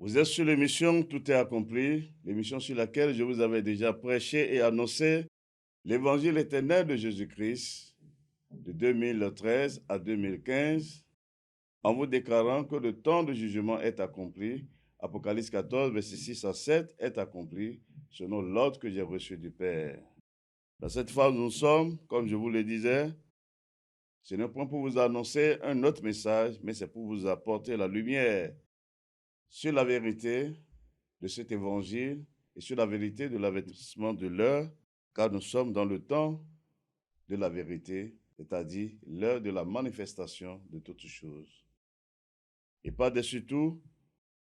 Vous êtes sur l'émission Tout est accompli, l'émission sur laquelle je vous avais déjà prêché et annoncé l'évangile éternel de Jésus-Christ de 2013 à 2015, en vous déclarant que le temps de jugement est accompli. Apocalypse 14, versets 6 à 7 est accompli selon l'ordre que j'ai reçu du Père. Dans cette phase, nous sommes, comme je vous le disais, ce n'est pas pour vous annoncer un autre message, mais c'est pour vous apporter la lumière sur la vérité de cet évangile et sur la vérité de l'avertissement de l'heure, car nous sommes dans le temps de la vérité, c'est-à-dire l'heure de la manifestation de toutes choses. Et par-dessus tout,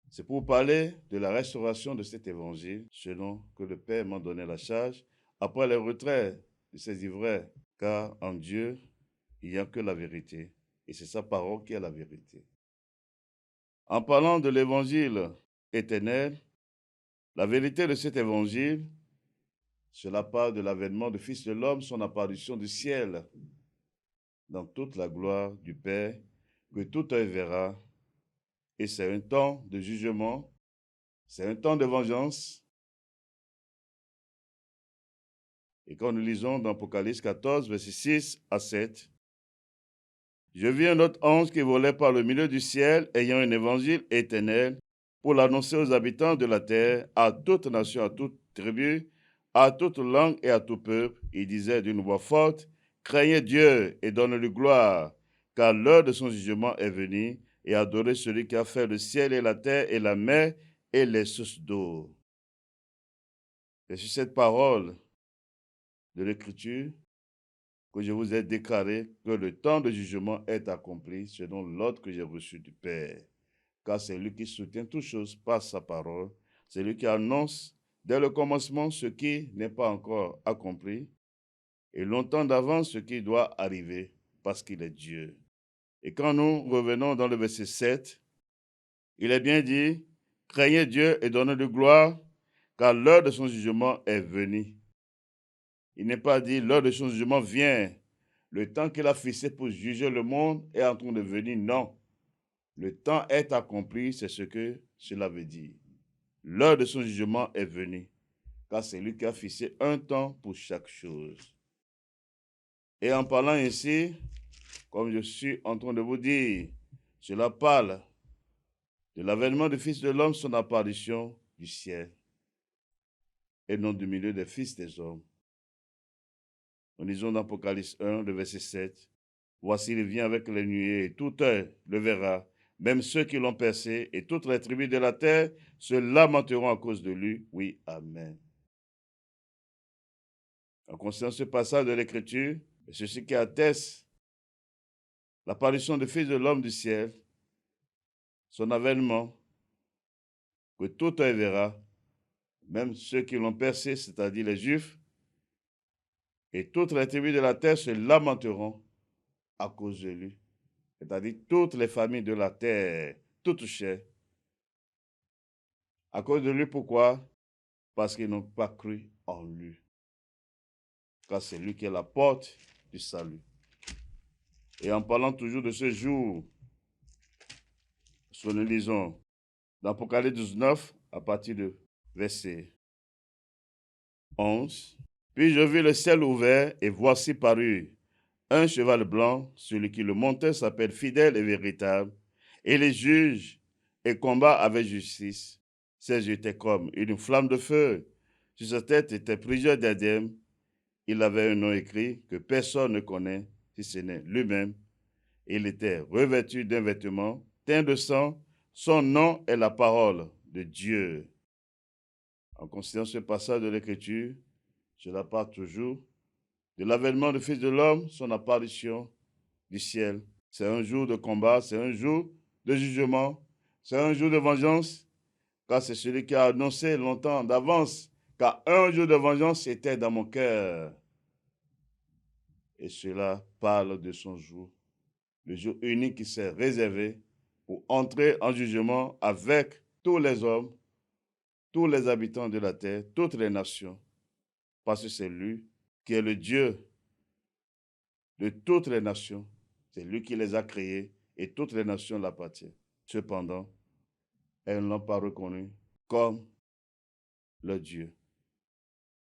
c'est pour parler de la restauration de cet évangile, selon que le Père m'a donné la charge, après le retrait de ces ivraie, car en Dieu, il n'y a que la vérité, et c'est sa parole qui est la vérité. En parlant de l'évangile éternel, la vérité de cet évangile, cela parle de l'avènement du Fils de l'homme, son apparition du ciel, dans toute la gloire du Père, que tout œil verra. Et c'est un temps de jugement, c'est un temps de vengeance. Et quand nous lisons dans Apocalypse 14, versets 6 à 7, je vis un autre ange qui volait par le milieu du ciel, ayant un évangile éternel, pour l'annoncer aux habitants de la terre, à toute nation, à toute tribu, à toute langue et à tout peuple. Il disait d'une voix forte, craignez Dieu et donnez-lui gloire, car l'heure de son jugement est venue, et adorez celui qui a fait le ciel et la terre et la mer et les sources d'eau. C'est sur cette parole de l'Écriture que je vous ai déclaré que le temps de jugement est accompli selon l'ordre que j'ai reçu du Père. Car c'est lui qui soutient toutes choses par sa parole. C'est lui qui annonce dès le commencement ce qui n'est pas encore accompli et longtemps d'avance ce qui doit arriver parce qu'il est Dieu. Et quand nous revenons dans le verset 7, il est bien dit, craignez Dieu et donnez-lui gloire, car l'heure de son jugement est venue. Il n'est pas dit l'heure de son jugement vient. Le temps qu'il a fixé pour juger le monde est en train de venir. Non. Le temps est accompli, c'est ce que cela veut dire. L'heure de son jugement est venue, car c'est lui qui a fixé un temps pour chaque chose. Et en parlant ainsi, comme je suis en train de vous dire, cela parle de l'avènement du Fils de l'homme, son apparition du ciel, et non du milieu des fils des hommes. Nous lisons dans Apocalypse 1, le verset 7. Voici, il vient avec les nuées, et tout œil le verra, même ceux qui l'ont percé, et toutes les tribus de la terre se lamenteront à cause de lui. Oui, amen. En considérant ce passage de l'Écriture, c'est ceci qui atteste l'apparition du Fils de l'homme du ciel, son avènement, que tout œil verra, même ceux qui l'ont percé, c'est-à-dire les Juifs, et toutes les tribus de la terre se lamenteront à cause de lui. C'est-à-dire toutes les familles de la terre, toutes chair. À cause de lui, pourquoi? Parce qu'ils n'ont pas cru en lui. Car c'est lui qui est la porte du salut. Et en parlant toujours de ce jour, nous lisons dans Apocalypse 19, à partir de verset 11. Puis je vis le ciel ouvert, et voici parut un cheval blanc. Celui qui le montait s'appelle fidèle et véritable, et les juges et combat avec justice. Ses yeux étaient comme une flamme de feu. Sur sa tête étaient plusieurs diadèmes. Il avait un nom écrit que personne ne connaît, si ce n'est lui-même. Il était revêtu d'un vêtement teint de sang. Son nom est la parole de Dieu. En considérant ce passage de l'Écriture, cela parle toujours de l'avènement du Fils de l'homme, son apparition du ciel. C'est un jour de combat, c'est un jour de jugement, c'est un jour de vengeance, car c'est celui qui a annoncé longtemps d'avance car un jour de vengeance était dans mon cœur. Et cela parle de son jour, le jour unique qui s'est réservé pour entrer en jugement avec tous les hommes, tous les habitants de la terre, toutes les nations, parce que c'est lui qui est le Dieu de toutes les nations. C'est lui qui les a créés et toutes les nations l'appartiennent. Cependant, et ne l'ont pas reconnu comme leur Dieu.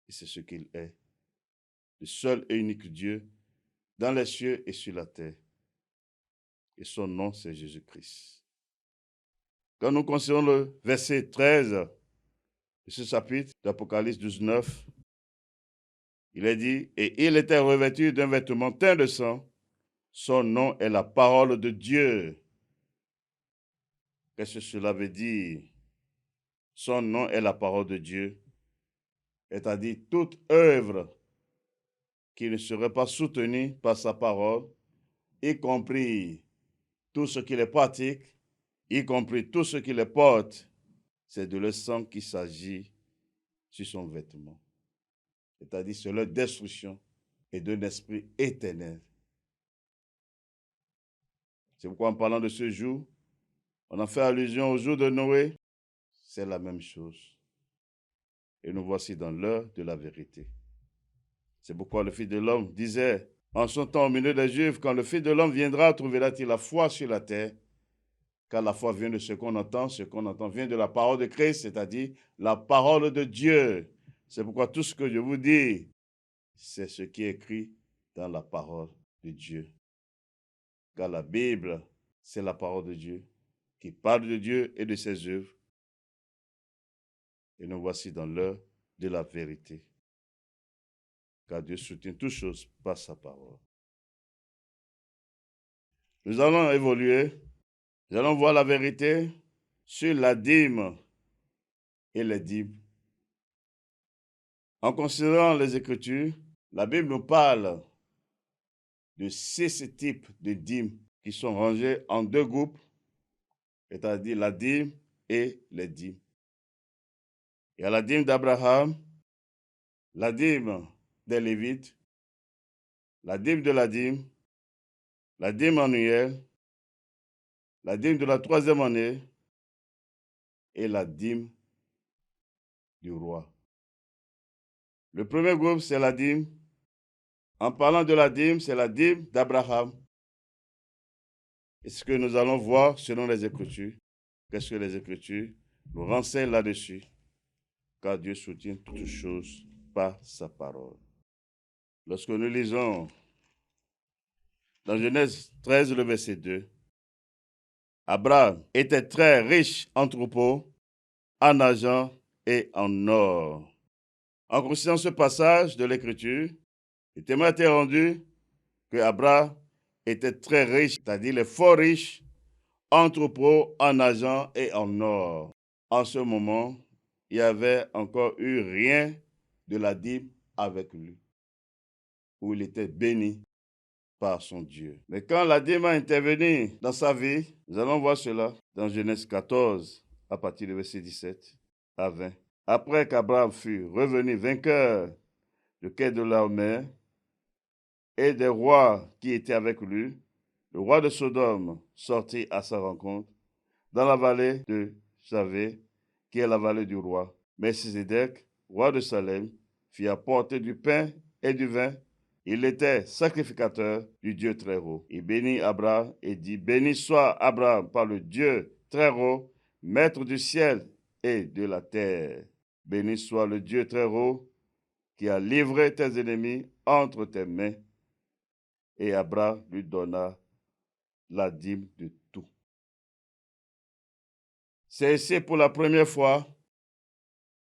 Et c'est ce qu'il est, le seul et unique Dieu dans les cieux et sur la terre. Et son nom, c'est Jésus-Christ. Quand nous considérons le verset 13 de ce chapitre d'Apocalypse 19, il est dit, « Et il était revêtu d'un vêtement teint de sang. Son nom est la parole de Dieu. » Qu'est-ce que cela veut dire? Son nom est la parole de Dieu. C'est-à-dire toute œuvre qui ne serait pas soutenue par sa parole, y compris tout ce qui les pratique, y compris tout ce qui les porte, c'est de le sang qu'il s'agit sur son vêtement. C'est-à-dire c'est leur destruction et d'un esprit éternel. C'est pourquoi en parlant de ce jour, on en fait allusion au jour de Noé. C'est la même chose. Et nous voici dans l'heure de la vérité. C'est pourquoi le Fils de l'homme disait, en son temps au milieu des Juifs, quand le Fils de l'homme viendra, trouvera-t-il la foi sur la terre? Car la foi vient de ce qu'on entend vient de la parole de Christ, c'est-à-dire la parole de Dieu. C'est pourquoi tout ce que je vous dis, c'est ce qui est écrit dans la parole de Dieu. Car la Bible, c'est la parole de Dieu, qui parle de Dieu et de ses œuvres. Et nous voici dans l'heure de la vérité. Car Dieu soutient toutes choses par sa parole. Nous allons évoluer. Nous allons voir la vérité sur la dîme et les dîmes. En considérant les Écritures, la Bible nous parle de 6 types de dîmes qui sont rangés en 2 groupes, c'est-à-dire la dîme et les dîmes. Il y a la dîme d'Abraham, la dîme des Lévites, la dîme de la dîme annuelle, la dîme de la 3e année et la dîme du roi. Le premier groupe, c'est la dîme. En parlant de la dîme, c'est la dîme d'Abraham. Et ce que nous allons voir selon les Écritures, qu'est-ce que les Écritures nous renseignent là-dessus, car Dieu soutient toutes choses par sa parole. Lorsque nous lisons dans Genèse 13, le verset 2, Abraham était très riche en troupeaux, en argent et en or. En considérant ce passage de l'Écriture, il témoin était rendu que Abraham était très riche, c'est-à-dire il est fort riche en troupeaux, en argent et en or. En ce moment, il n'y avait encore eu rien de la dîme avec lui, où il était béni par son Dieu. Mais quand la dîme a intervenu dans sa vie, nous allons voir cela dans Genèse 14, à partir du verset 17 à 20. Après qu'Abraham fut revenu vainqueur du quai de la mer et des rois qui étaient avec lui, le roi de Sodome sortit à sa rencontre dans la vallée de Javé, qui est la vallée du roi. Melchisédek, roi de Salem, fit apporter du pain et du vin. Il était sacrificateur du Dieu très haut. Il bénit Abraham et dit, « Béni soit Abraham par le Dieu très haut, maître du ciel et de la terre. Béni soit le Dieu très haut qui a livré tes ennemis entre tes mains. » Et Abraham lui donna la dîme de tout. C'est ici pour la première fois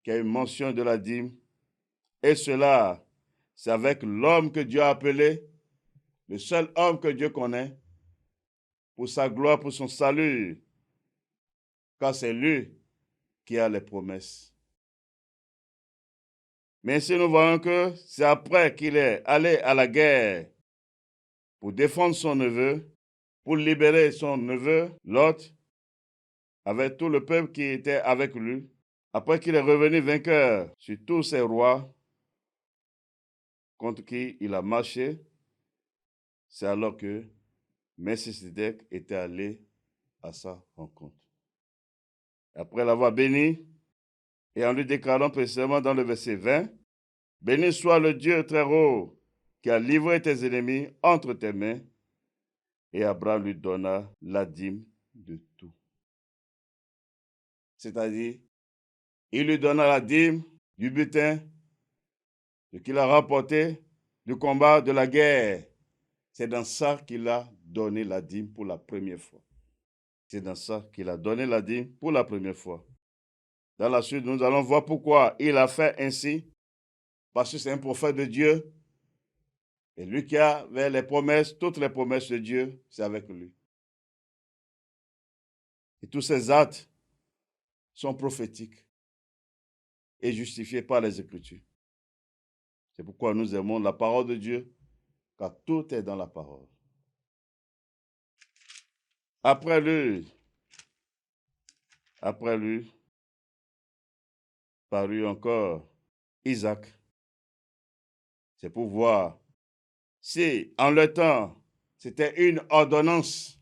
qu'il y a une mention de la dîme. Et cela, c'est avec l'homme que Dieu a appelé, le seul homme que Dieu connaît, pour sa gloire, pour son salut, car c'est lui qui a les promesses. Mais si nous voyons que c'est après qu'il est allé à la guerre pour défendre son neveu, pour libérer son neveu, Lot, avec tout le peuple qui était avec lui, après qu'il est revenu vainqueur sur tous ces rois contre qui il a marché, c'est alors que Melchisédek était allé à sa rencontre. Après l'avoir béni, et en lui déclarant précisément dans le verset 20, « Béni soit le Dieu très haut qui a livré tes ennemis entre tes mains. » Et Abraham lui donna la dîme de tout. c'est-à-dire, il lui donna la dîme du butin, ce qu'il a rapporté du combat, de la guerre. C'est dans ça qu'il a donné la dîme pour la première fois. C'est dans ça qu'il a donné la dîme pour la première fois. Dans la suite, nous allons voir pourquoi il a fait ainsi. Parce que c'est un prophète de Dieu. Et lui qui avait les promesses, toutes les promesses de Dieu, c'est avec lui. Et tous ces actes sont prophétiques et justifiés par les Écritures. C'est pourquoi nous aimons la parole de Dieu, car tout est dans la parole. Après lui, parut encore Isaac. C'est pour voir si en le temps, c'était une ordonnance.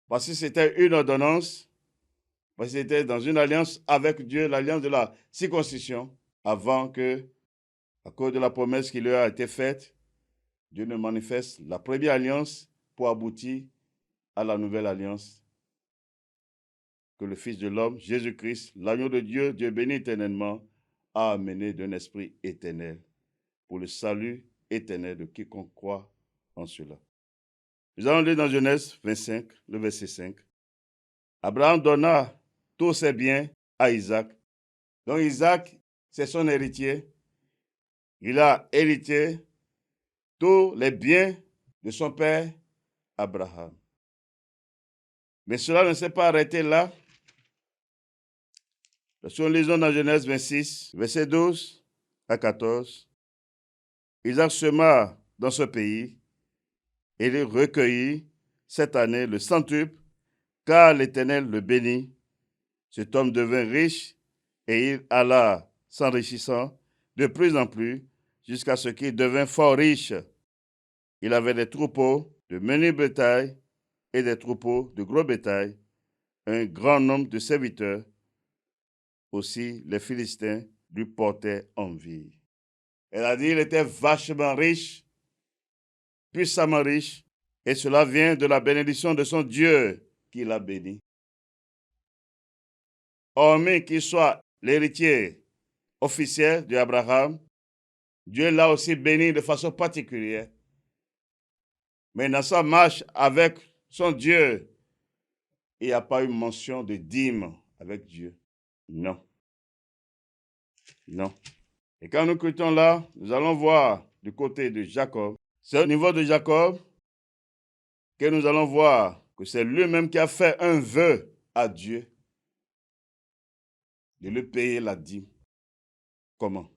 Parce que c'était une ordonnance, parce que c'était dans une alliance avec Dieu, l'alliance de la circoncision, avant que, à cause de la promesse qui lui a été faite, Dieu ne manifeste la première alliance pour aboutir à la nouvelle alliance que le Fils de l'homme, Jésus-Christ, l'agneau de Dieu, Dieu béni éternellement, a amené d'un esprit éternel pour le salut éternel de quiconque croit en cela. Nous allons lire dans Genèse 25, le verset 5. Abraham donna tous ses biens à Isaac. Donc Isaac, c'est son héritier. Il a hérité tous les biens de son père Abraham. Mais cela ne s'est pas arrêté là. Si nous lisons dans Genèse 26, verset 12 à 14, Isaac sema dans ce pays et il recueillit cette année le centuple, car l'Éternel le bénit. Cet homme devint riche et il alla s'enrichissant de plus en plus jusqu'à ce qu'il devint fort riche. Il avait des troupeaux de menu bétail et des troupeaux de gros bétail, un grand nombre de serviteurs. Aussi, les Philistins lui portaient envie. Elle a dit qu'il était vachement riche, puissamment riche, et cela vient de la bénédiction de son Dieu qui l'a béni. Hormis qu'il soit l'héritier officiel d'Abraham, Dieu l'a aussi béni de façon particulière. Mais dans sa marche avec son Dieu, il n'y a pas eu mention de dîme avec Dieu. Non. Non. Et quand nous quittons là, nous allons voir du côté de Jacob. C'est au niveau de Jacob que nous allons voir que c'est lui-même qui a fait un vœu à Dieu de lui payer la dîme. Comment?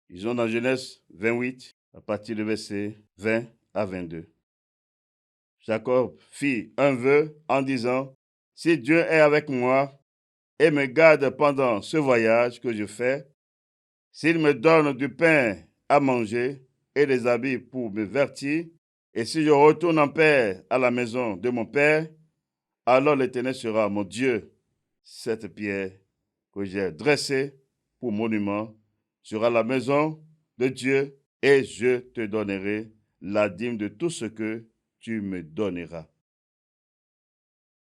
Ils ont dans Genèse 28, à partir du verset 20 à 22. Jacob fit un vœu en disant, « Si Dieu est avec moi et me garde pendant ce voyage que je fais, s'il me donne du pain à manger et des habits pour me vêtir, et si je retourne en paix à la maison de mon père, alors l'Éternel sera mon Dieu. Cette pierre que j'ai dressée pour monument sera la maison de Dieu, et je te donnerai la dîme de tout ce que tu me donneras. »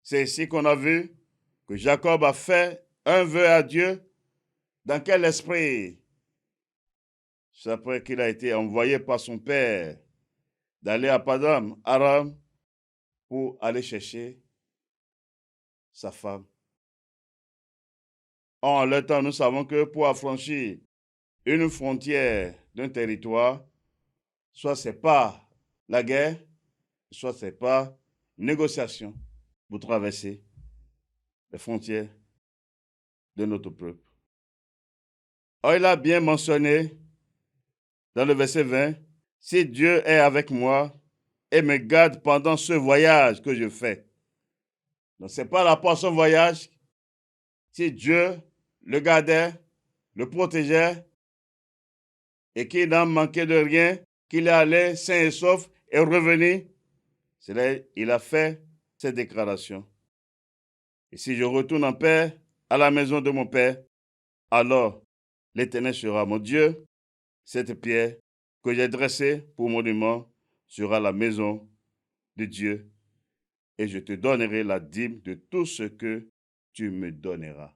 C'est ici qu'on a vu que Jacob a fait un vœu à Dieu. Dans quel esprit? C'est après qu'il a été envoyé par son père d'aller à Padam Aram pour aller chercher sa femme. En le temps, nous savons que pour affranchir une frontière d'un territoire, soit c'est pas la guerre, soit c'est pas négociation pour traverser les frontières de notre peuple. Or, il a bien mentionné dans le verset 20, « Si Dieu est avec moi et me garde pendant ce voyage que je fais. » Donc, ce n'est pas rapport à son voyage. Si Dieu le gardait, le protégeait, et qu'il n'en manquait de rien, qu'il est allé sain et sauf et revenu, c'est là il a fait cette déclaration. Et si je retourne en paix à la maison de mon père, alors l'Éternel sera mon Dieu. Cette pierre que j'ai dressée pour monument sera la maison de Dieu. Et je te donnerai la dîme de tout ce que tu me donneras.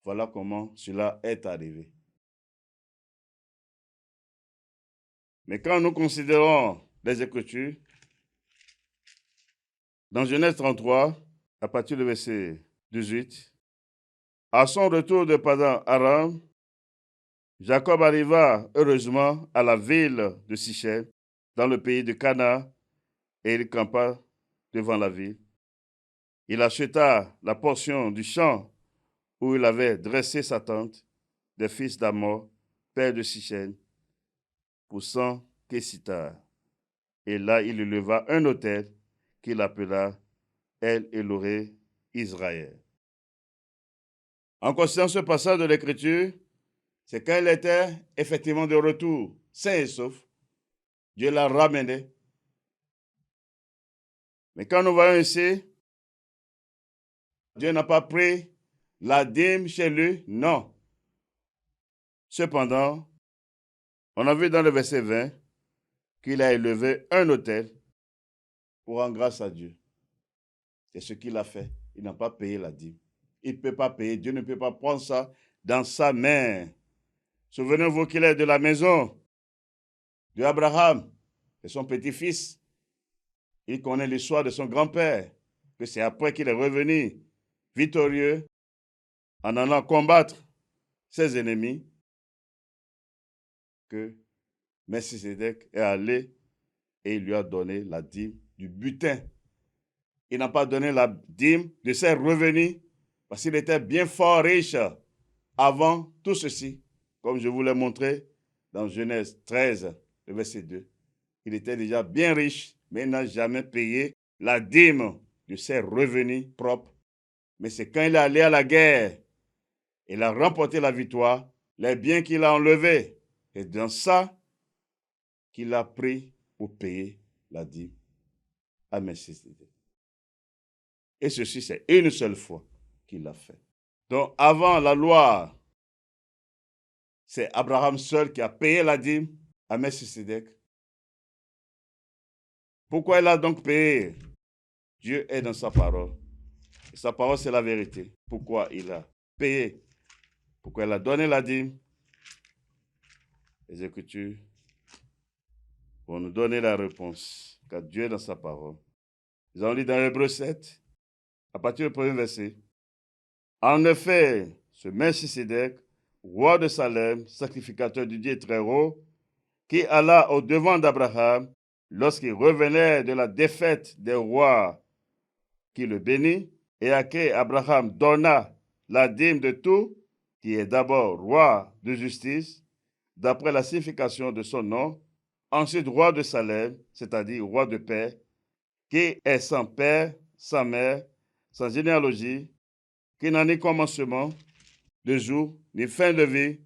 Voilà comment cela est arrivé. Mais quand nous considérons les Écritures, dans Genèse 33, à partir du verset 18, à son retour de Padan-Aram, Jacob arriva heureusement à la ville de Sichem, dans le pays de Canaan, et il campa devant la ville. Il acheta la portion du champ où il avait dressé sa tente des fils d'Amor, père de Sichem, pour 100 kessitars. Et là, il éleva un autel qu'il appela El Elohé Israël. En considérant ce passage de l'Écriture, c'est quand il était effectivement de retour, sain et sauf, Dieu l'a ramené. Mais quand nous voyons ici, Dieu n'a pas pris la dîme chez lui, non. Cependant, on a vu dans le verset 20 qu'il a élevé un autel pour rendre grâce à Dieu. C'est ce qu'il a fait. Il n'a pas payé la dîme. Il ne peut pas payer. Dieu ne peut pas prendre ça dans sa main. Souvenez-vous qu'il est de la maison d'Abraham, de son petit-fils. Il connaît l'histoire de son grand-père, que c'est après qu'il est revenu victorieux en allant combattre ses ennemis que Melchisédek est allé et il lui a donné la dîme du butin. Il n'a pas donné la dîme de ses revenus parce qu'il était bien fort riche avant tout ceci, comme je vous l'ai montré dans Genèse 13, le verset 2. Il était déjà bien riche, mais il n'a jamais payé la dîme de ses revenus propres. Mais c'est quand il est allé à la guerre, il a remporté la victoire, les biens qu'il a enlevés, c'est dans ça qu'il a pris pour payer la dîme à Melchisédek. Et ceci, c'est une seule fois qu'il l'a fait. Donc, avant la loi, c'est Abraham seul qui a payé la dîme à Melchisédek. Pourquoi il a donc payé? Dieu est dans sa parole. Et sa parole, c'est la vérité. Pourquoi il a payé? Pourquoi il a donné la dîme? Les Écritures vont nous donner la réponse. Car Dieu est dans sa parole. Nous allons lire dans Hébreux 7, à partir du premier verset. En effet, ce Melchisédek, roi de Salem, sacrificateur du Dieu très haut, qui alla au devant d'Abraham lorsqu'il revenait de la défaite des rois, qui le bénit, et à qui Abraham donna la dîme de tout, qui est d'abord roi de justice, d'après la signification de son nom, ensuite roi de Salem, c'est-à-dire roi de paix, qui est sans père, sans mère, sans généalogie, qui n'a ni commencement de jour, ni fin de vie,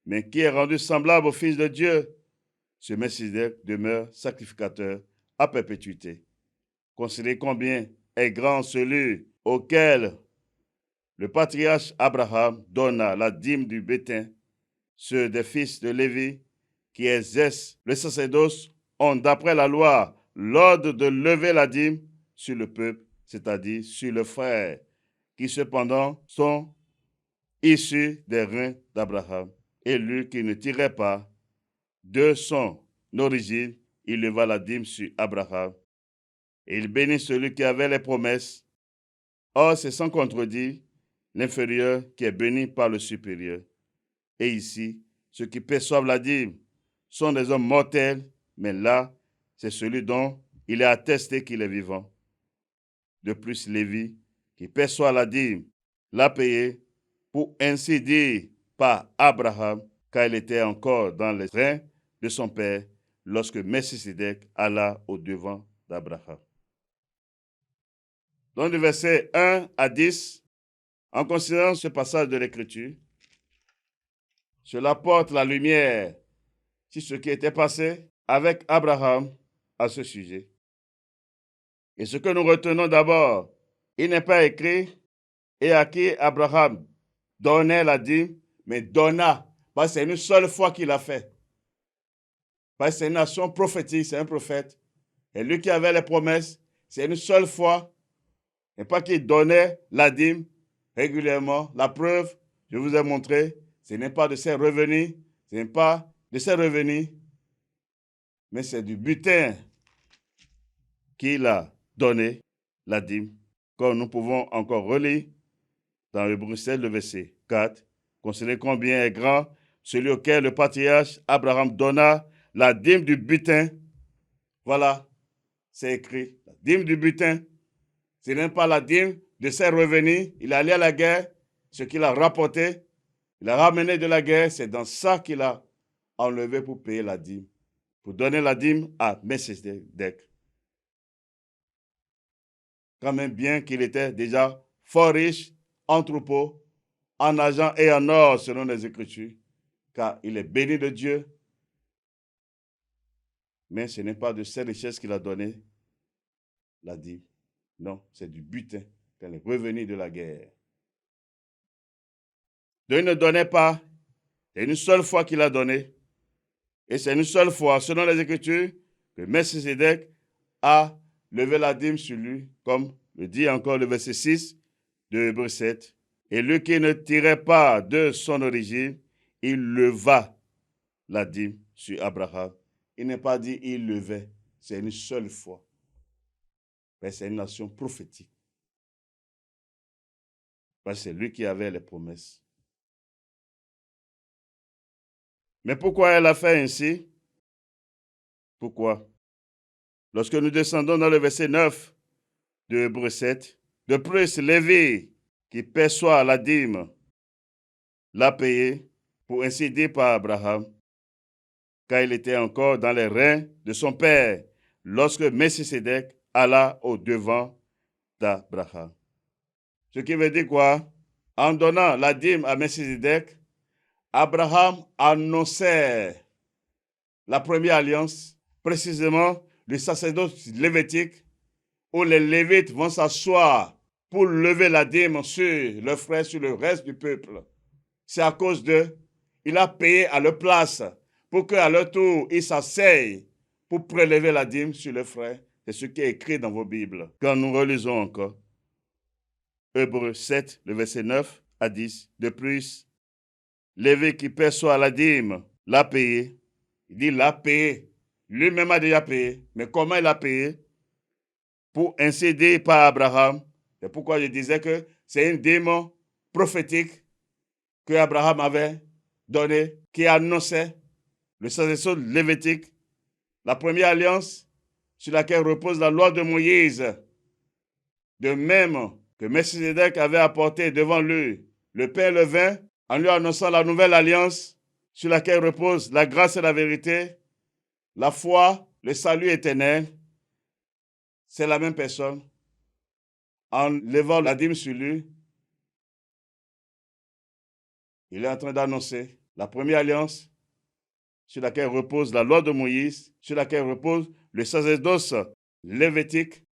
mais qui est rendu semblable au Fils de Dieu. Ce Melchisédek demeure sacrificateur à perpétuité. Considérez combien est grand celui auquel le patriarche Abraham donna la dîme du butin. Ceux des fils de Lévi qui exercent le sacerdoce ont, d'après la loi, l'ordre de lever la dîme sur le peuple, c'est-à-dire sur le frère, qui cependant sont issus des reins d'Abraham. Et lui qui ne tirait pas de son origine, il leva la dîme sur Abraham. Et il bénit celui qui avait les promesses. Or, c'est sans contredit l'inférieur qui est béni par le supérieur. Et ici, ceux qui perçoivent la dîme sont des hommes mortels, mais là, c'est celui dont il est attesté qu'il est vivant. De plus, Lévi, qui perçoit la dîme, l'a payé, pour ainsi dire, par Abraham, car il était encore dans les reins de son père, lorsque Melchisédek alla au devant d'Abraham. Donc, du verset 1 à 10, en considérant ce passage de l'Écriture, cela porte la lumière sur ce qui était passé avec Abraham à ce sujet. Et ce que nous retenons d'abord, il n'est pas écrit et à qui Abraham donnait la dîme, mais donna. Parce que c'est une seule fois qu'il l'a fait. Parce que c'est une nation prophétique, c'est un prophète. Et lui qui avait les promesses, c'est une seule fois. Et pas qu'il donnait la dîme, régulièrement. La preuve, je vous ai montré, ce n'est pas de ses revenus, ce n'est pas de ses revenus, mais c'est du butin qu'il a donné, la dîme, comme nous pouvons encore relire dans Hébreux 7, le verset 4. Considérez combien est grand celui auquel le patriarche Abraham donna la dîme du butin. Voilà, c'est écrit. La dîme du butin, ce n'est pas la dîme de ses revenus. Il est allé à la guerre, ce qu'il a rapporté, il a ramené de la guerre, c'est dans ça qu'il a enlevé pour payer la dîme, pour donner la dîme à Melchisedec. Quand même bien qu'il était déjà fort riche en troupeaux, en argent et en or, selon les Écritures, car il est béni de Dieu. Mais ce n'est pas de ces richesses qu'il a donné la dîme. Non, c'est du butin, c'est les revenus de la guerre. Dieu ne donnait pas, c'est une seule fois qu'il a donné. Et c'est une seule fois, selon les Écritures, que Melchisedec a levé la dîme sur lui, comme le dit encore le verset 6 de Hébreux 7. Et lui qui ne tirait pas de son origine, il leva la dîme sur Abraham. Il n'est pas dit il levait, c'est une seule fois. Mais c'est une nation prophétique. Parce que c'est lui qui avait les promesses. Mais pourquoi elle a fait ainsi? Pourquoi? Lorsque nous descendons dans le verset 9 de Hébreux 7, de plus, Lévi, qui perçoit la dîme, l'a payé, pour ainsi dire par Abraham, car il était encore dans les reins de son père, lorsque Melchisedec alla au-devant d'Abraham. Ce qui veut dire quoi? En donnant la dîme à Melchisedec, Abraham annonçait la première alliance, précisément le sacerdoce lévitique, où les Lévites vont s'asseoir pour lever la dîme sur leurs frères, sur le reste du peuple. C'est à cause d'eux. Il a payé à leur place pour qu'à leur tour, ils s'asseyent pour prélever la dîme sur leurs frères. C'est ce qui est écrit dans vos Bibles. Quand nous relisons encore, Hébreux 7, le verset 9 à 10. De plus, Lévi qui perçoit la dîme l'a payé. Il dit l'a payé. Lui-même a déjà payé. Mais comment il a payé? Pour ainsi dire par Abraham. C'est pourquoi je disais que c'est une dîme prophétique que Abraham avait donnée, qui annonçait le sacerdoce lévitique, la première alliance sur laquelle repose la loi de Moïse. De même que Melchisedec avait apporté devant lui le pain et le vin, en lui annonçant la nouvelle alliance sur laquelle repose la grâce et la vérité, la foi, le salut éternel, c'est la même personne. En levant la dîme sur lui, il est en train d'annoncer la première alliance sur laquelle repose la loi de Moïse, sur laquelle repose le sacerdoce lévitique,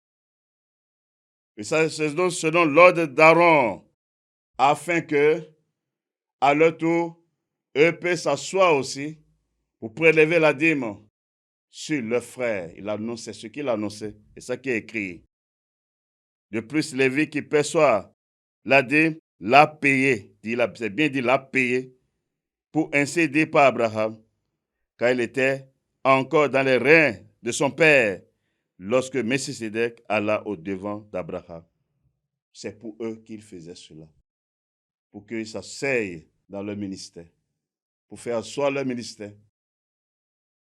le sacerdoce selon l'ordre d'Aaron, afin que, à leur tour, eux puissent s'asseoir aussi pour prélever la dîme sur leurs frères. Il annonçait ce qu'il annonçait, et ça qui est écrit. De plus, Lévi qui perçoit la dîme l'a payé, c'est bien dit l'a payé, pour ainsi dire par Abraham, car il était encore dans les reins de son père lorsque Melchisedec alla au-devant d'Abraham. C'est pour eux qu'il faisait cela, pour qu'ils s'asseyent dans leur ministère, pour faire asseoir leur ministère,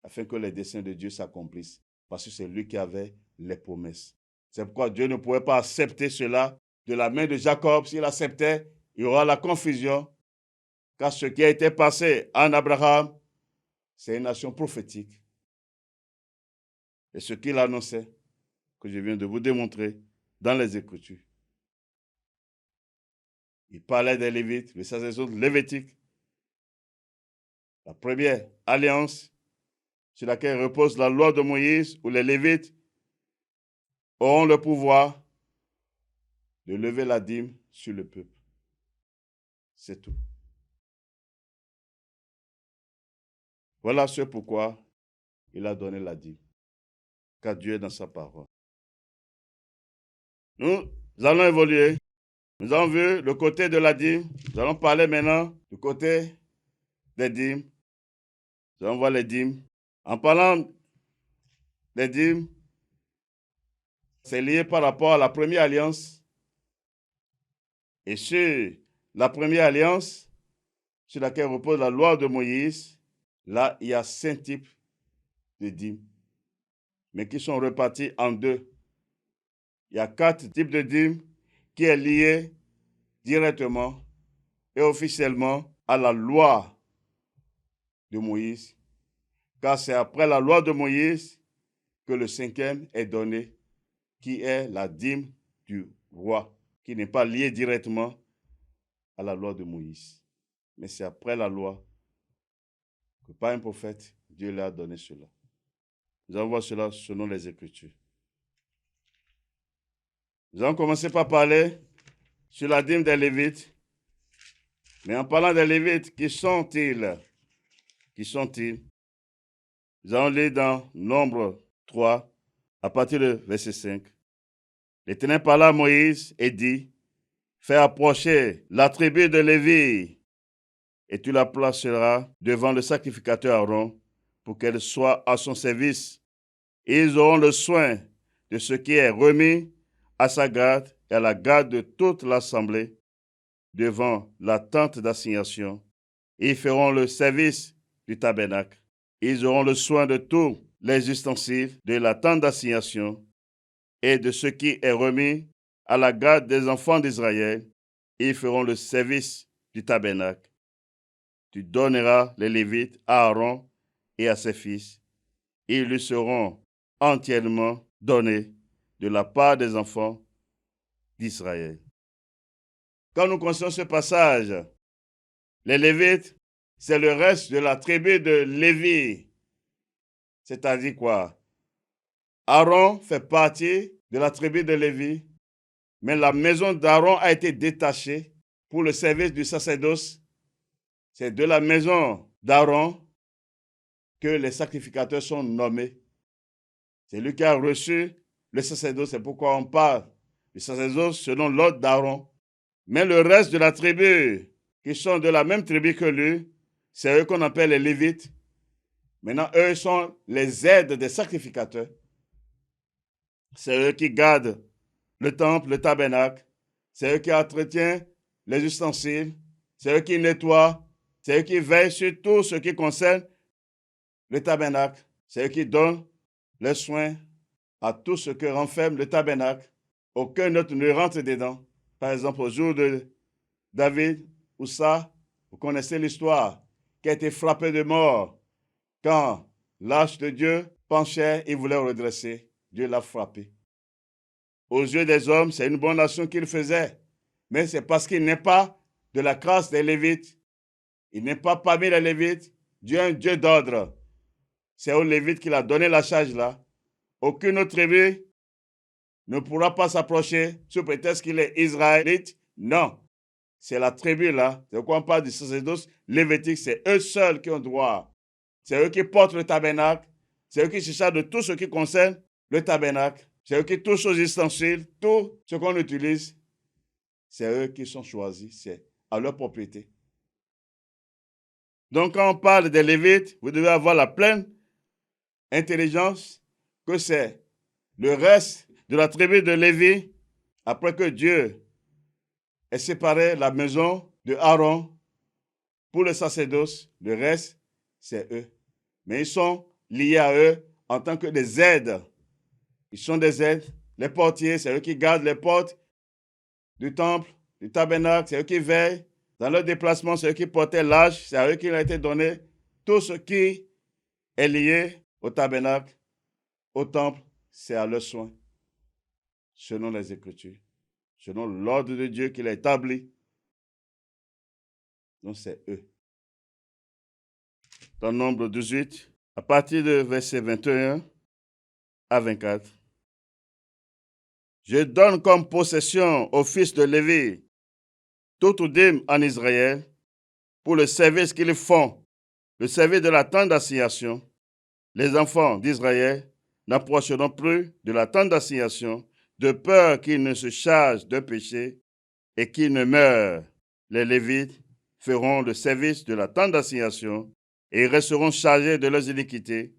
afin que les desseins de Dieu s'accomplissent, parce que c'est lui qui avait les promesses. C'est pourquoi Dieu ne pouvait pas accepter cela de la main de Jacob. S'il acceptait, il y aura la confusion, car ce qui a été passé en Abraham, c'est une nation prophétique. Et ce qu'il annonçait, que je viens de vous démontrer dans les Écritures. Il parlait des Lévites, les sacerdotes lévitiques. La première alliance sur laquelle repose la loi de Moïse, où les Lévites auront le pouvoir de lever la dîme sur le peuple. C'est tout. Voilà ce pourquoi il a donné la dîme, car Dieu est dans sa parole. Nous allons évoluer Nous avons vu le côté de la dîme. Nous allons parler maintenant du côté des dîmes. Nous allons voir les dîmes. En parlant des dîmes, c'est lié par rapport à la première alliance. Et sur la première alliance, sur laquelle repose la loi de Moïse, là, il y a 5 types de dîmes, mais qui sont répartis en 2. Il y a 4 types de dîmes qui est lié directement et officiellement à la loi de Moïse, car c'est après la loi de Moïse que le 5e est donné, qui est la dîme du roi, qui n'est pas lié directement à la loi de Moïse. Mais c'est après la loi que par un prophète, Dieu leur a donné cela. Nous allons voir cela selon les Écritures. Nous allons commencer par parler sur la dîme des Lévites. Mais en parlant des Lévites, qui sont-ils? Qui sont-ils? Nous allons lire dans Nombre 3, à partir du verset 5. L'Éternel parla à Moïse et dit, fais approcher la tribu de Lévi, et tu la placeras devant le sacrificateur Aaron, pour qu'elle soit à son service. Et ils auront le soin de ce qui est remis à sa garde et à la garde de toute l'assemblée devant la tente d'assignation. Et ils feront le service du tabernacle. Ils auront le soin de tous les ustensiles de la tente d'assignation et de ce qui est remis à la garde des enfants d'Israël. Et ils feront le service du tabernacle. Tu donneras les Lévites à Aaron et à ses fils. Ils lui seront entièrement donnés de la part des enfants d'Israël. Quand nous considérons ce passage, les Lévites, c'est le reste de la tribu de Lévi. C'est-à-dire quoi? Aaron fait partie de la tribu de Lévi, mais la maison d'Aaron a été détachée pour le service du sacerdoce. C'est de la maison d'Aaron que les sacrificateurs sont nommés. C'est lui qui a reçu le sacerdoce. C'est pourquoi on parle du sacerdoce selon l'ordre d'Aaron. Mais le reste de la tribu, qui sont de la même tribu que lui, c'est eux qu'on appelle les Lévites. Maintenant, eux sont les aides des sacrificateurs. C'est eux qui gardent le temple, le tabernacle. C'est eux qui entretiennent les ustensiles. C'est eux qui nettoient. C'est eux qui veillent sur tout ce qui concerne le tabernacle. C'est eux qui donnent les soins à tout ce que renferme le tabernacle. Aucun autre ne rentre dedans. Par exemple, au jour de David, Oussa, vous connaissez l'histoire, qui a été frappé de mort quand l'arche de Dieu penchait et voulait redresser. Dieu l'a frappé. Aux yeux des hommes, c'est une bonne action qu'il faisait, mais c'est parce qu'il n'est pas de la classe des Lévites. Il n'est pas parmi les Lévites. Dieu est un Dieu d'ordre. C'est aux Lévites qu'il a donné la charge là. Aucune autre tribu ne pourra pas s'approcher sous prétexte qu'il est israélite. Non. C'est la tribu là. C'est pourquoi on parle du sacerdoce lévitique. C'est eux seuls qui ont droit. C'est eux qui portent le tabernacle. C'est eux qui se chargent de tout ce qui concerne le tabernacle. C'est eux qui touchent aux ustensiles. Tout ce qu'on utilise, c'est eux qui sont choisis. C'est à leur propriété. Donc quand on parle des Lévites, vous devez avoir la pleine intelligence que c'est le reste de la tribu de Lévi, après que Dieu ait séparé la maison de Aaron pour le sacerdoce, le reste, c'est eux. Mais ils sont liés à eux en tant que des aides. Ils sont des aides. Les portiers, c'est eux qui gardent les portes du temple, du tabernacle, c'est eux qui veillent. Dans leur déplacement, c'est eux qui portaient l'âge, c'est à eux qu'il a été donné tout ce qui est lié au tabernacle, au temple, c'est à leurs soins, selon les Écritures, selon l'ordre de Dieu qu'il a établi. Donc c'est eux. Dans Nombre 18, à partir de verset 21 à 24. Je donne comme possession aux fils de Lévi toute dîme en Israël pour le service qu'ils font, le service de la tente d'assignation. Les enfants d'Israël n'approcheront plus de la tente d'assignation de peur qu'ils ne se chargent d'un péché et qu'ils ne meurent. Les Lévites feront le service de la tente d'assignation et resteront chargés de leurs iniquités.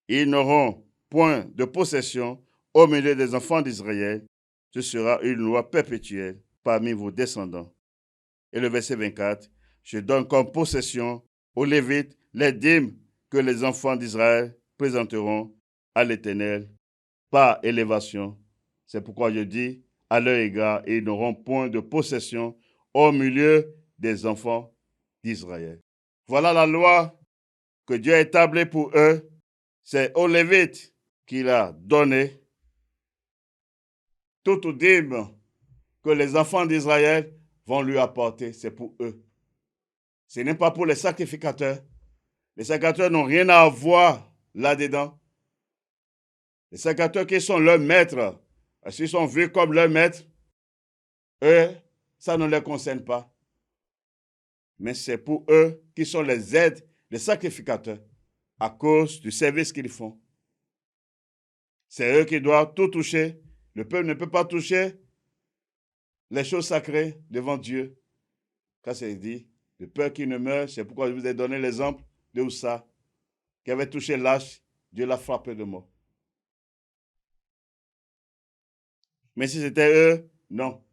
Ils n'auront point de possession au milieu des enfants d'Israël. Ce sera une loi perpétuelle parmi vos descendants. Et le verset 24, je donne comme possession aux Lévites les dîmes que les enfants d'Israël présenteront à l'Éternel par élévation. C'est pourquoi je dis, à leur égard, ils n'auront point de possession au milieu des enfants d'Israël. Voilà la loi que Dieu a établie pour eux. C'est aux Lévites qu'il a donné toute dîme que les enfants d'Israël vont lui apporter. C'est pour eux. Ce n'est pas pour les sacrificateurs. Les sacrificateurs n'ont rien à voir là-dedans. Les sacrificateurs qui sont leurs maîtres, s'ils sont vus comme leurs maîtres, eux, ça ne les concerne pas. Mais c'est pour eux qui sont les aides, les sacrificateurs, à cause du service qu'ils font. C'est eux qui doivent tout toucher. Le peuple ne peut pas toucher les choses sacrées devant Dieu. Quand c'est dit, le peuple qui ne meurt, c'est pourquoi je vous ai donné l'exemple de Oussa, qui avait touché l'âge, Dieu l'a frappé de mort. Mais si c'était eux, non.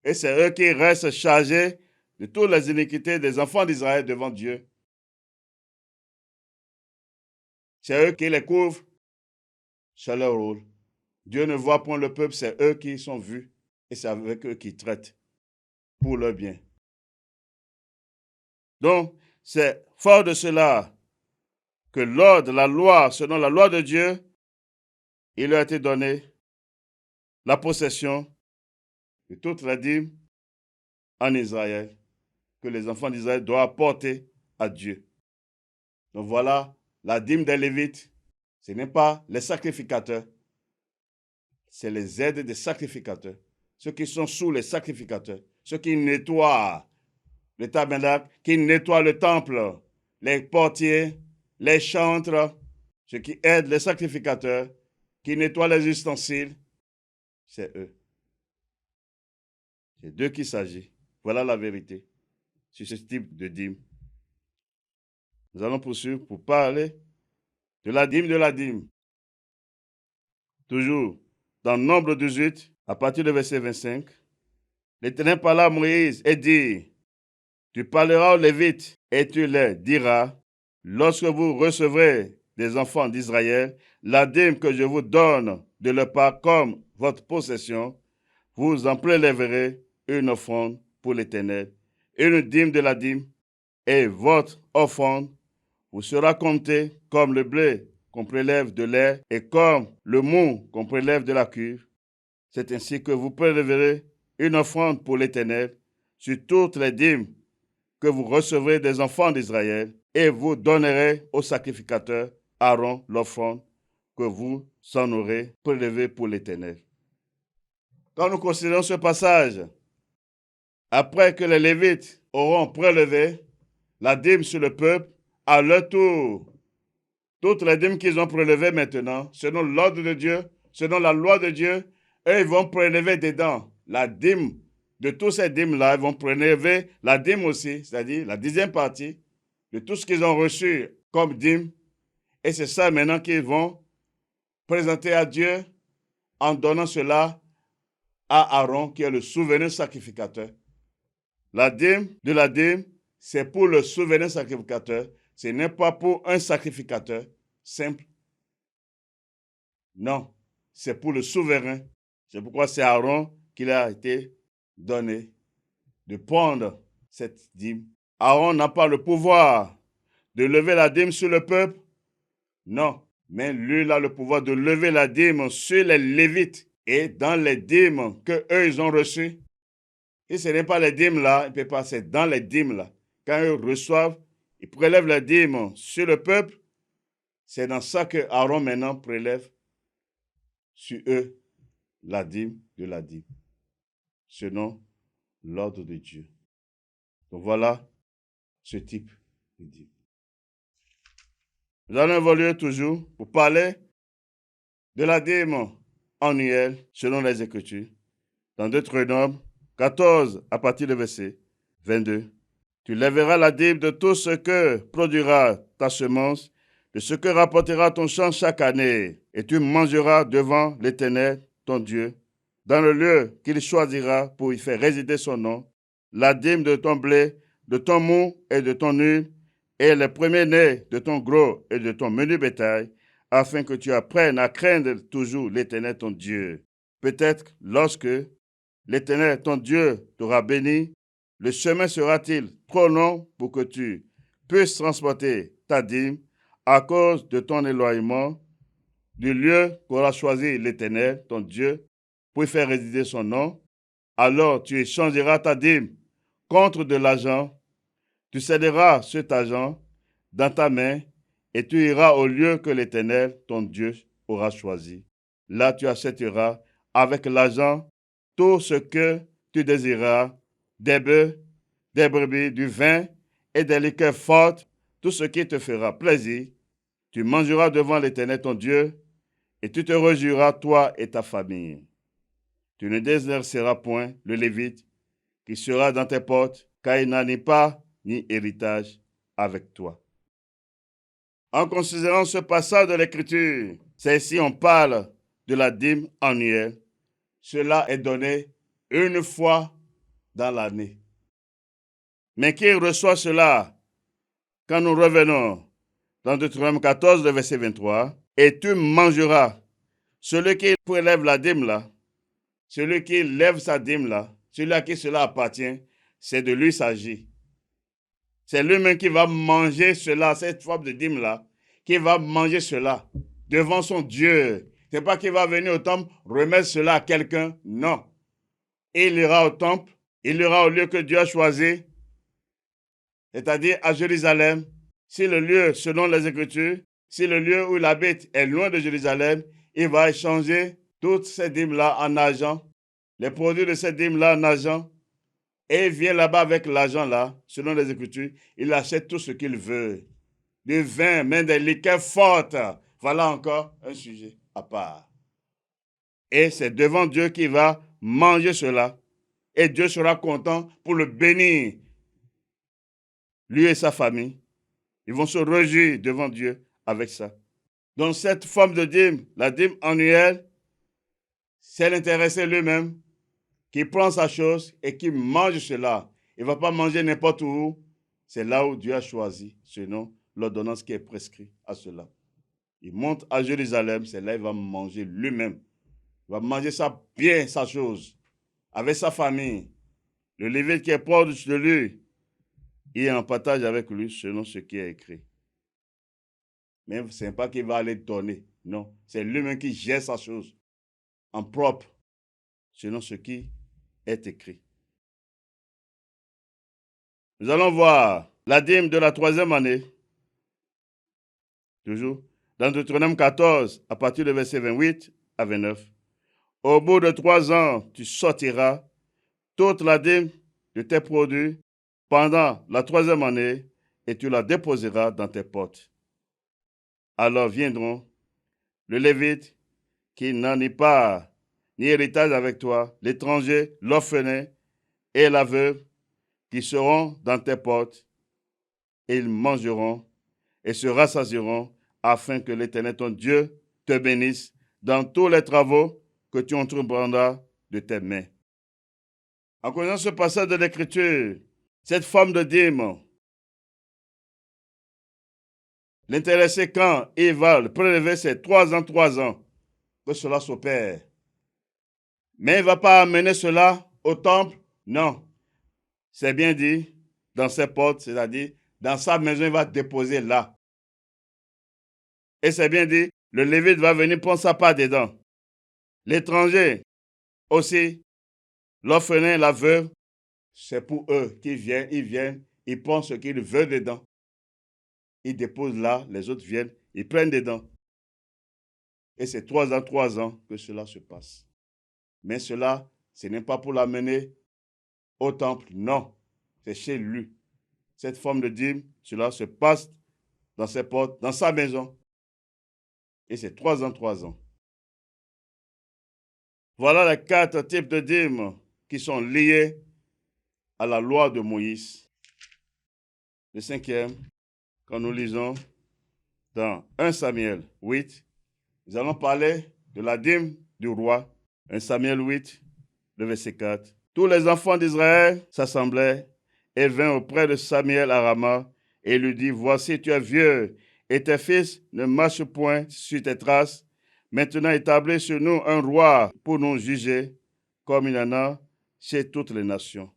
Et c'est eux qui restent chargés de toutes les iniquités des enfants d'Israël devant Dieu. C'est eux qui les couvrent. C'est leur rôle. Dieu ne voit point le peuple, c'est eux qui sont vus. Et c'est avec eux qu'ils traitent pour leur bien. Donc, c'est fort de cela que l'ordre, la loi, selon la loi de Dieu, il leur a été donné la possession de toute la dîme en Israël, que les enfants d'Israël doivent apporter à Dieu. Donc voilà, la dîme des Lévites, ce n'est pas les sacrificateurs, c'est les aides des sacrificateurs, ceux qui sont sous les sacrificateurs, ceux qui nettoient le tabernacle, qui nettoient le temple, les portiers, les chantres, ceux qui aident les sacrificateurs, qui nettoient les ustensiles, c'est eux. C'est d'eux qu'il s'agit. Voilà la vérité sur ce type de dîme. Nous allons poursuivre pour parler de la dîme de la dîme. Toujours dans Nombre 18, à partir du verset 25, l'Éternel parla à Moïse et dit, tu parleras aux Lévites et tu leur diras, lorsque vous recevrez des enfants d'Israël, la dîme que je vous donne de leur part comme votre possession, vous en prélèverez une offrande pour l'Éternel, une dîme de la dîme, et votre offrande vous sera comptée comme le blé qu'on prélève de l'air et comme le mou qu'on prélève de la cuve. C'est ainsi que vous prélèverez une offrande pour l'Éternel sur toutes les dîmes que vous recevrez des enfants d'Israël, et vous donnerez au sacrificateur Aaron l'offrande que vous en aurez prélevée pour l'Éternel. Quand nous considérons ce passage, après que les Lévites auront prélevé la dîme sur le peuple, à leur tour, toutes les dîmes qu'ils ont prélevées maintenant, selon l'ordre de Dieu, selon la loi de Dieu, eux, ils vont prélever dedans la dîme. De tous ces dîmes-là, ils vont prélever la dîme aussi, c'est-à-dire la 10e partie de tout ce qu'ils ont reçu comme dîme. Et c'est ça maintenant qu'ils vont présenter à Dieu en donnant cela à Aaron, qui est le souverain sacrificateur. La dîme de la dîme, c'est pour le souverain sacrificateur. Ce n'est pas pour un sacrificateur simple. Non, c'est pour le souverain. C'est pourquoi c'est Aaron qu'il a été donné de prendre cette dîme. Aaron n'a pas le pouvoir de lever la dîme sur le peuple. Non, mais lui il a le pouvoir de lever la dîme sur les Lévites et dans les dîmes qu'eux ils ont reçues. Et ce n'est pas les dîmes là, il peut pas, c'est dans les dîmes là. Quand eux reçoivent, ils prélèvent la dîme sur le peuple. C'est dans ça que Aaron maintenant prélève sur eux la dîme de la dîme, selon l'ordre de Dieu. Donc voilà ce type de dîme. Nous allons évoluer toujours pour parler de la dîme annuelle selon les Écritures. Dans Deutéronome, 14 à partir du verset 22. Tu lèveras la dîme de tout ce que produira ta semence, de ce que rapportera ton champ chaque année, et tu mangeras devant l'Éternel, ton Dieu, dans le lieu qu'il choisira pour y faire résider son nom, la dîme de ton blé, de ton mou et de ton huile, et les premiers-nés de ton gros et de ton menu bétail, afin que tu apprennes à craindre toujours l'Éternel, ton Dieu. Peut-être lorsque l'Éternel, ton Dieu, t'aura béni, le chemin sera-t-il trop long pour que tu puisses transporter ta dîme à cause de ton éloignement du lieu qu'aura choisi l'Éternel, ton Dieu, pour y faire résider son nom? Alors tu échangeras ta dîme contre de l'argent, tu céderas cet argent dans ta main et tu iras au lieu que l'Éternel, ton Dieu, aura choisi. Là tu achèteras avec l'argent tout ce que tu désireras, des bœufs, des brebis, du vin et des liqueurs fortes, tout ce qui te fera plaisir. Tu mangeras devant l'Éternel ton Dieu et tu te réjouiras, toi et ta famille. Tu ne désherceras point le Lévite qui sera dans tes portes, car il n'en est pas ni héritage avec toi. En considérant ce passage de l'Écriture, c'est ici on parle de la dîme annuelle. Cela est donné une fois dans l'année. Mais qui reçoit cela quand nous revenons dans Deutéronome 14, le verset 23? Et tu mangeras. Celui qui prélève la dîme là, celui qui lève sa dîme là, celui à qui cela appartient, c'est de lui s'agit. C'est lui-même qui va manger cela, cette forme de dîme là, qui va manger cela devant son Dieu. Ce n'est pas qu'il va venir au temple remettre cela à quelqu'un, non. Il ira au temple, il ira au lieu que Dieu a choisi, c'est-à-dire à Jérusalem. Si le lieu, selon les Écritures, si le lieu où il habite est loin de Jérusalem, il va échanger toutes ces dîmes-là en argent, les produits de ces dîmes-là en argent, et il vient là-bas avec l'argent-là, selon les Écritures, il achète tout ce qu'il veut. Du vin, même des liqueurs fortes. Voilà encore un sujet à part. Et c'est devant Dieu qu'il va manger cela. Et Dieu sera content pour le bénir. Lui et sa famille. Ils vont se réjouir devant Dieu avec ça. Donc cette forme de dîme, la dîme annuelle, c'est l'intéressé lui-même qui prend sa chose et qui mange cela. Il ne va pas manger n'importe où. C'est là où Dieu a choisi, selon l'ordonnance qui est prescrite à cela. Il monte à Jérusalem, c'est là qu'il va manger lui-même. Il va manger ça bien, sa chose, avec sa famille. Le Lévite qui est proche de lui, il est en partage avec lui selon ce qui est écrit. Mais ce n'est pas qu'il va aller donner, non. C'est lui-même qui gère sa chose en propre, selon ce qui est écrit. Nous allons voir la dîme de la 3e année, toujours, dans Deutéronome 14, à partir du verset 28 à 29. Au bout de 3 ans, tu sortiras toute la dîme de tes produits pendant la 3e année et tu la déposeras dans tes portes. Alors viendront le Lévite qui n'en est pas ni héritage avec toi, l'étranger, l'orphelin et la veuve qui seront dans tes portes, et ils mangeront et se rassasieront afin que l'Éternel ton Dieu te bénisse dans tous les travaux que tu entreprendras de tes mains. En connaissant ce passage de l'Écriture, cette forme de dîme, l'intéressé quand il va le prélever, c'est 3 ans que cela s'opère. Mais il ne va pas amener cela au temple, non. C'est bien dit, dans ses portes, c'est-à-dire dans sa maison, il va déposer là. Et c'est bien dit, le Lévite va venir prendre sa part dedans. L'étranger aussi, l'orphelin, la veuve, c'est pour eux qu'ils viennent, ils prennent ce qu'ils veulent dedans. Ils déposent là, les autres viennent, ils prennent dedans. Et c'est 3 ans que cela se passe. Mais cela, ce n'est pas pour l'amener au temple, non. C'est chez lui. Cette forme de dîme, cela se passe dans ses portes, dans sa maison. Et c'est 3 ans. Voilà les 4 types de dîmes qui sont liées à la loi de Moïse. Le cinquième, quand nous lisons dans 1 Samuel 8, nous allons parler de la dîme du roi. 1 Samuel 8, le verset 4. Tous les enfants d'Israël s'assemblaient et vinrent auprès de Samuel à Rama et lui dit, voici, tu es vieux et tes fils ne marchent point sur tes traces. Maintenant, établis sur nous un roi pour nous juger, comme il y en a chez toutes les nations.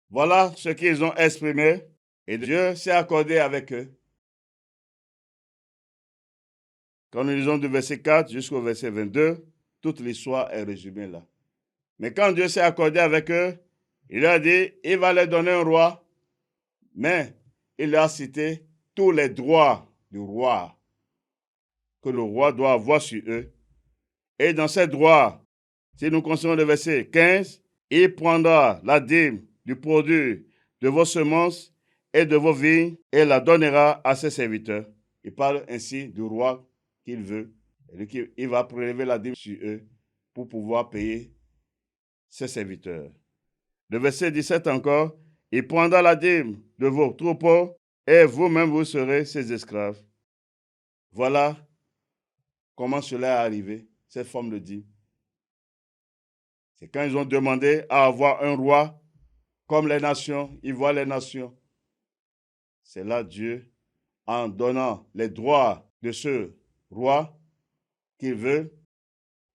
Voilà ce qu'ils ont exprimé et Dieu s'est accordé avec eux. Quand nous lisons du verset 4 jusqu'au verset 22, toute l'histoire est résumée là. Mais quand Dieu s'est accordé avec eux, il leur a dit, il va leur donner un roi, mais il leur a cité tous les droits du roi que le roi doit avoir sur eux. Et dans ces droits, si nous considérons le verset 15, il prendra la dîme du produit de vos semences et de vos vignes et la donnera à ses serviteurs. Il parle ainsi du roi qu'il veut. Il va prélever la dîme sur eux pour pouvoir payer ses serviteurs. Le verset 17 encore, il prendra la dîme de vos troupeaux et vous-même vous serez ses esclaves. Voilà comment cela est arrivé, cette forme de dîme. C'est quand ils ont demandé à avoir un roi comme les nations, ils voient les nations. C'est là Dieu, en donnant les droits de ce roi qu'il veut,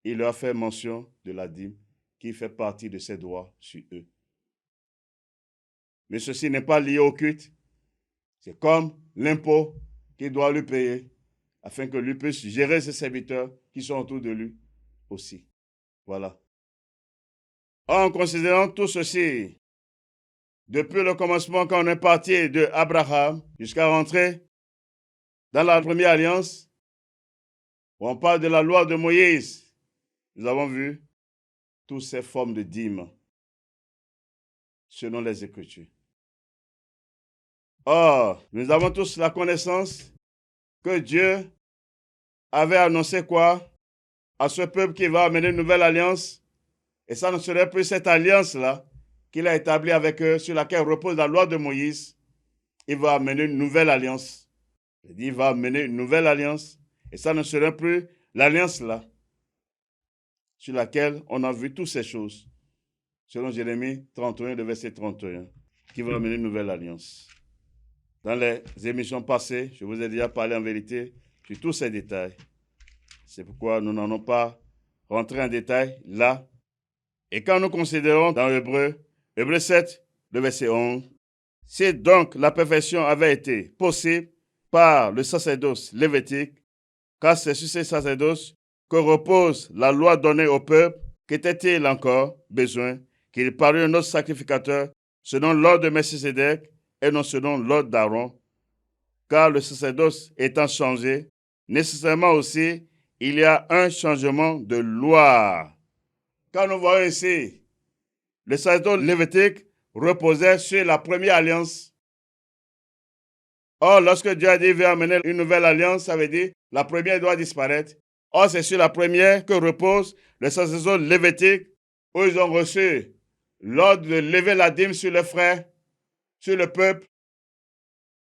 il leur fait mention de la dîme qui fait partie de ses droits sur eux. Mais ceci n'est pas lié au culte. C'est comme l'impôt qu'il doit lui payer afin que lui puisse gérer ses serviteurs qui sont autour de lui aussi. Voilà. En considérant tout ceci, depuis le commencement, quand on est parti de Abraham jusqu'à rentrer dans la première alliance, où on parle de la loi de Moïse, nous avons vu toutes ces formes de dîmes selon les Écritures. Or, nous avons tous la connaissance que Dieu avait annoncé quoi? À ce peuple qui va amener une nouvelle alliance. Et ça ne serait plus cette alliance-là qu'il a établie avec eux, sur laquelle repose la loi de Moïse. Il va amener une nouvelle alliance. Il dit, il va amener une nouvelle alliance. Et ça ne serait plus l'alliance-là, sur laquelle on a vu toutes ces choses. Selon Jérémie 31, le verset 31, qui va amener une nouvelle alliance. Dans les émissions passées, je vous ai déjà parlé en vérité sur tous ces détails. C'est pourquoi nous n'en allons pas rentrer en détail là. Et quand nous considérons dans Hébreu 7, le verset 11, si donc la perfection avait été possible par le sacerdoce lévitique, car c'est sur ces sacerdoces que repose la loi donnée au peuple, qu'était-il encore besoin qu'il parût un autre sacrificateur selon l'ordre de Melchisédek et non selon l'ordre d'Aaron? Car le sacerdoce étant changé, nécessairement aussi, il y a un changement de loi. Quand nous voyons ici, le sacerdoce lévitique reposait sur la première alliance. Or, lorsque Dieu a dit qu'il veut amener une nouvelle alliance, ça veut dire que la première doit disparaître. Or, c'est sur la première que repose le sacerdoce lévitique, où ils ont reçu l'ordre de lever la dîme sur les frères, sur le peuple.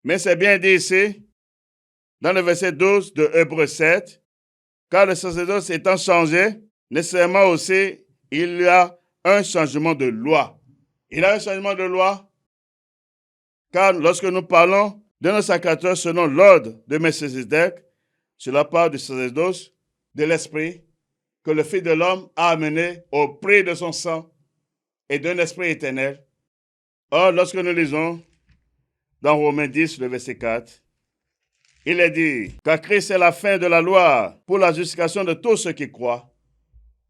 Mais c'est bien dit ici, dans le verset 12 de Hébreu 7, car le sacerdoce étant changé, nécessairement aussi, il y a un changement de loi. Il y a un changement de loi, car lorsque nous parlons de nos sacrificateurs selon l'ordre de Melchisédek, cela parle du sacerdoce de l'esprit que le Fils de l'homme a amené au prix de son sang et d'un esprit éternel. Or, lorsque nous lisons dans Romains 10, le verset 4, il est dit, car Christ est la fin de la loi pour la justification de tous ceux qui croient.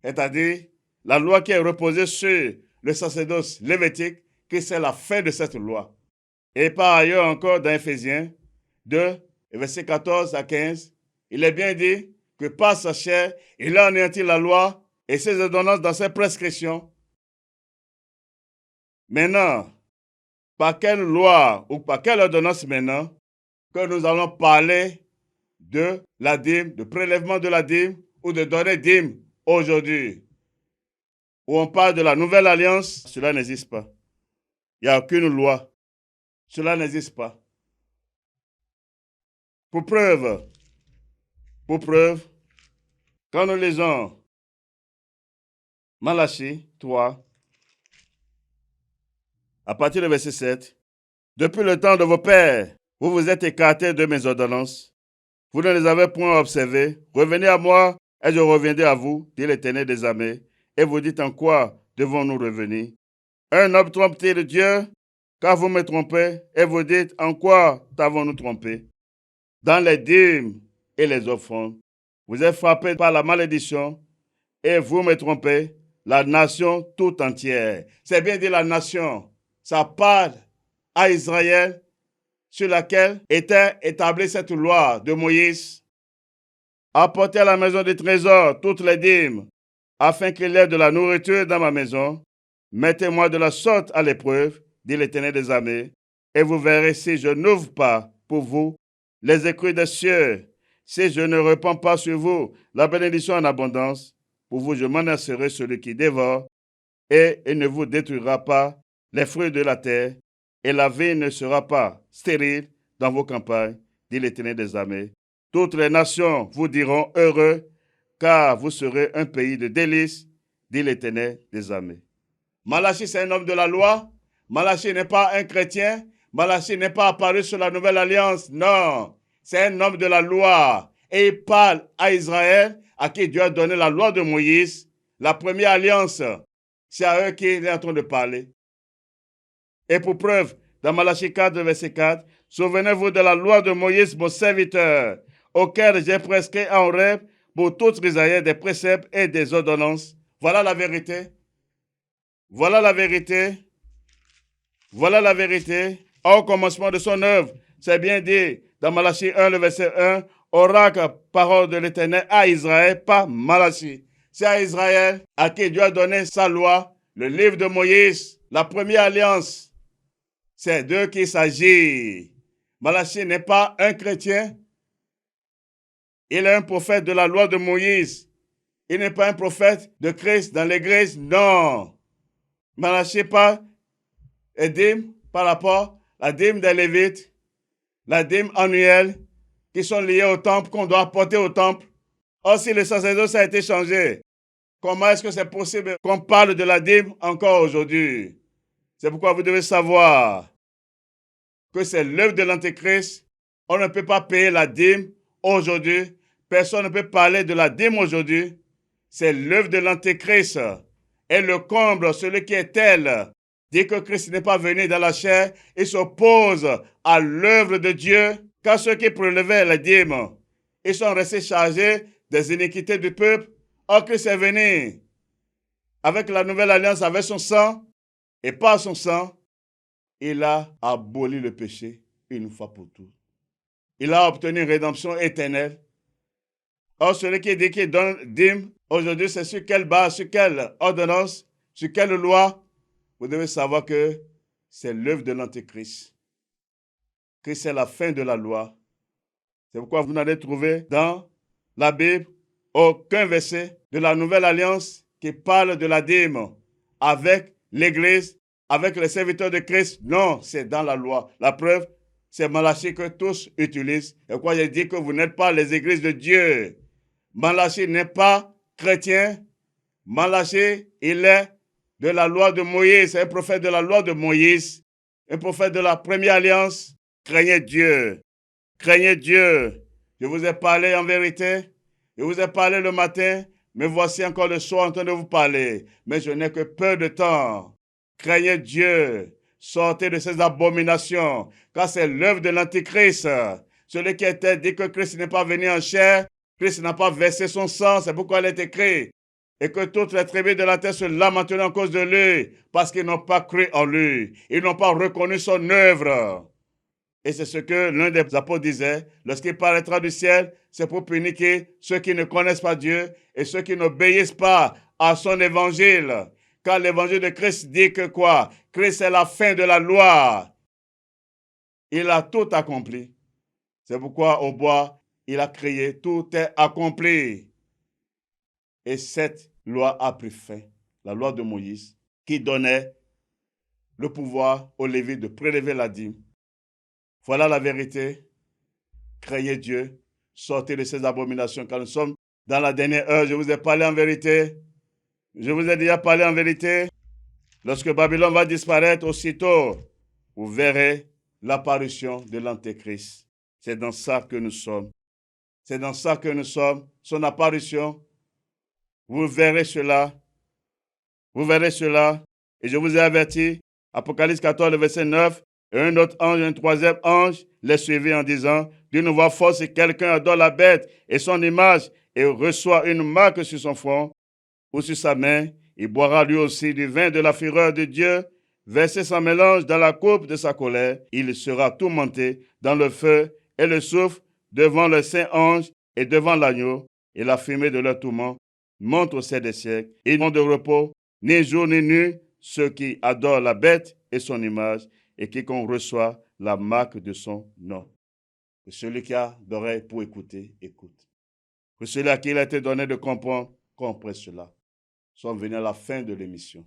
C'est-à-dire, la loi qui est reposée sur le sacerdoce lévitique, Christ est la fin de cette loi. Et par ailleurs encore dans Éphésiens 2, versets 14 à 15, il est bien dit que par sa chair, il a anéanti la loi et ses ordonnances dans ses prescriptions. Maintenant, par quelle loi ou par quelle ordonnance maintenant que nous allons parler de la dîme, de prélèvement de la dîme ou de donner dîme aujourd'hui? où on parle de la nouvelle alliance, cela n'existe pas. Il n'y a aucune loi. Cela n'existe pas. Pour preuve, quand nous lisons Malachie 3, à partir du verset 7, depuis le temps de vos pères, vous vous êtes écartés de mes ordonnances. Vous ne les avez point observées. Revenez à moi, et je reviendrai à vous, dit l'Éternel des armées. Et vous dites en quoi devons-nous revenir? Un homme trompe-t-il Dieu? Car vous me trompez, et vous dites en quoi t'avons-nous trompé? Dans les dîmes et les offrandes, vous êtes frappés par la malédiction, et vous me trompez, la nation tout entière. C'est bien dit la nation. Ça parle à Israël, sur laquelle était établie cette loi de Moïse. Apportez à la maison des trésors toutes les dîmes, afin qu'il y ait de la nourriture dans ma maison. Mettez-moi de la sorte à l'épreuve, dit l'Éternel des armées, et vous verrez si je n'ouvre pas pour vous les écrits des cieux, si je ne répands pas sur vous la bénédiction en abondance. Pour vous, je menacerai celui qui dévore, et il ne vous détruira pas les fruits de la terre, et la vie ne sera pas stérile dans vos campagnes, dit l'Éternel des armées. Toutes les nations vous diront heureux, car vous serez un pays de délices, dit l'Éternel des armées. Malachie, c'est un homme de la loi. Malachie n'est pas un chrétien. Malachie n'est pas apparu sur la nouvelle alliance. Non, c'est un homme de la loi. Et il parle à Israël, à qui Dieu a donné la loi de Moïse, la première alliance. C'est à eux qu'il est en train de parler. Et pour preuve, dans Malachie 4, verset 4, souvenez-vous de la loi de Moïse, mon serviteur, auquel j'ai prescrit en rêve pour tout Israël des préceptes et des ordonnances. Voilà la vérité. Voilà la vérité. Voilà la vérité. Au commencement de son œuvre, c'est bien dit dans Malachie 1, le verset 1, oracle, parole de l'Éternel à Israël, pas Malachie. C'est à Israël à qui Dieu a donné sa loi, le livre de Moïse, la première alliance. C'est d'eux qu'il s'agit. Malachie n'est pas un chrétien. Il est un prophète de la loi de Moïse. Il n'est pas un prophète de Christ dans l'église. Non. Malachie pas est dîme par rapport à la dîme des Lévites, la dîme annuelle qui sont liées au temple, qu'on doit apporter au temple. Or, si le sacerdoce a été changé, comment est-ce que c'est possible qu'on parle de la dîme encore aujourd'hui? C'est pourquoi vous devez savoir que c'est l'œuvre de l'Antéchrist. On ne peut pas payer la dîme aujourd'hui. Personne ne peut parler de la dîme aujourd'hui. C'est l'œuvre de l'Antéchrist. Et le comble, celui qui est tel, dit que Christ n'est pas venu dans la chair, il s'oppose à l'œuvre de Dieu, car ceux qui prélevaient la dîme, ils sont restés chargés des iniquités du peuple. Or, Christ est venu avec la nouvelle alliance, avec son sang, et par son sang, il a aboli le péché une fois pour toutes. Il a obtenu une rédemption éternelle. Or, celui qui dit qu'il donne dîme, aujourd'hui, c'est sur quelle base, sur quelle ordonnance, sur quelle loi? Vous devez savoir que c'est l'œuvre de l'Antéchrist. Christ, c'est la fin de la loi. C'est pourquoi vous n'allez trouver dans la Bible aucun verset de la Nouvelle Alliance qui parle de la dîme avec l'Église, avec les serviteurs de Christ. Non, c'est dans la loi. La preuve, c'est Malachie que tous utilisent. Et quoi, il dit que vous n'êtes pas les églises de Dieu. Malachie n'est pas chrétien. Malachie, il est de la loi de Moïse. C'est un prophète de la loi de Moïse. Un prophète de la première alliance. Craignez Dieu. Craignez Dieu. Je vous ai parlé en vérité. Je vous ai parlé le matin. Mais voici encore le soir en train de vous parler. Mais je n'ai que peu de temps. Craignez Dieu. Sortez de ces abominations. Car c'est l'œuvre de l'Antichrist. Celui qui était dit que Christ n'est pas venu en chair. Christ n'a pas versé son sang. C'est pourquoi il est écrit. Et que toutes les tribus de la terre se lamentent en cause de lui. Parce qu'ils n'ont pas cru en lui. Ils n'ont pas reconnu son œuvre. Et c'est ce que l'un des apôtres disait, lorsqu'il paraîtra du ciel, c'est pour punir ceux qui ne connaissent pas Dieu et ceux qui n'obéissent pas à son évangile. Car l'évangile de Christ dit que quoi? Christ est la fin de la loi. Il a tout accompli. C'est pourquoi au bois, il a crié, tout est accompli. Et cette loi a pris fin. la loi de Moïse, qui donnait le pouvoir aux Lévites de prélever la dîme. Voilà la vérité. Craignez Dieu, sortez de ces abominations, car nous sommes dans la dernière heure. Je vous ai parlé en vérité. Je vous ai déjà parlé en vérité. Lorsque Babylone va disparaître, aussitôt, vous verrez l'apparition de l'Antéchrist. C'est dans ça que nous sommes. C'est dans ça que nous sommes. Son apparition, vous verrez cela. Vous verrez cela. Et je vous ai averti, Apocalypse 14, le verset 9, et un autre ange, un troisième ange, les suivit en disant, d'une voix forte, si quelqu'un adore la bête et son image et reçoit une marque sur son front ou sur sa main, il boira lui aussi du vin de la fureur de Dieu, versé sans mélange dans la coupe de sa colère. Il sera tourmenté dans le feu et le soufre devant le saint ange et devant l'agneau, et la fumée de leur tourment monte au ciel des siècles. Ils n'ont de repos, ni jour ni nuit, ceux qui adorent la bête et son image, et quiconque reçoit la marque de son nom. Que celui qui a d'oreilles pour écouter, écoute. Que celui à qui il a été donné de comprendre, comprenne cela. Nous sommes venus à la fin de l'émission.